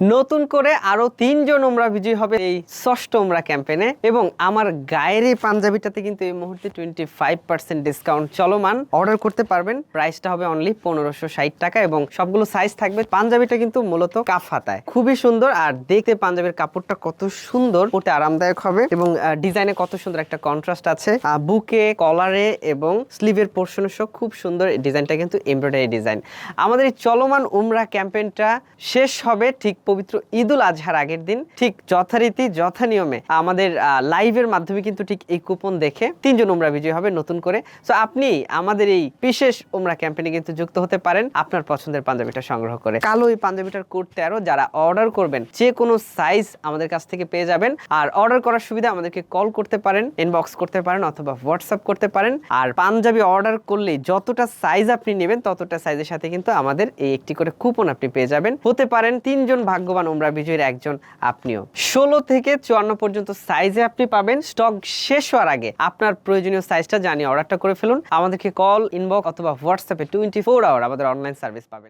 নতুন করে আরো ৩ জন উমরা বিজয়ী হবে এই ষষ্ঠ উমরা ক্যাম্পেইনে এবং আমার গায়ের এই পাঞ্জাবিটাতে কিন্তু এই মুহূর্তে 25% ডিসকাউন্ট চলমান। অর্ডার করতে পারবেন, প্রাইসটা হবে অনলি 1560 টাকা এবং সবগুলো সাইজ থাকবে। পাঞ্জাবিটা কিন্তু মূলত কাফ হাতায়, খুবই সুন্দর। আর দেখতে পাঞ্জাবির কাপড়টা কত সুন্দর, পরতে আরামদায়ক হবে এবং ডিজাইনে কত সুন্দর একটা কন্ট্রাস্ট আছে। বুকে, কলারে এবং স্লিভের পোর্শনে সব খুব সুন্দর। ডিজাইনটা কিন্তু এমব্রয়ডারি ডিজাইন। আমাদের এই চলমান উমরা ক্যাম্পেইনটা শেষ হবে ঠিক পবিত্র ঈদুল আজহার আগের দিন, ঠিক যথারীতি যথা নিয়মে আমাদের লাইভের মাধ্যমে কিন্তু ঠিক এই কুপন দেখে ৩ জন উমরা বিজয়ী হবে নতুন করে। সো আপনি আমাদের এই বিশেষ উমরা ক্যাম্পেইনে কিন্তু যুক্ত হতে পারেন আপনার পছন্দের পাঞ্জাবিটা সংগ্রহ করে। কালো এই পাঞ্জাবিটার কোড 13 যারা অর্ডার করবেন যে কোনো সাইজ আমাদের কাছ থেকে পেয়ে যাবেন। আর অর্ডার করার সুবিধা আমাদেরকে কল করতে পারেন, ইনবক্স করতে পারেন অথবা হোয়াটসঅ্যাপ করতে পারেন। আর পাঞ্জাবি অর্ডার করলে যতটা সাইজ আপনি নেবেন ততটা সাইজের সাথে কিন্তু আমাদের এই একটি করে কুপন আপনি পেয়ে যাবেন। হতে পারেন ৩ জন ভাগ্যবান উমরা বিজয়ীর একজন আপনিও। 16 থেকে 54 পর্যন্ত সাইজে আপনি পাবেন। স্টক শেষ হওয়ার আগে আপনার প্রয়োজনীয় সাইজটা জানিয়ে অর্ডারটা করে ফেলুন। আমাদেরকে কল, ইনবক্স অথবা হোয়াটসঅ্যাপে 24 আওয়ার আমাদের অনলাইন সার্ভিস পাবেন।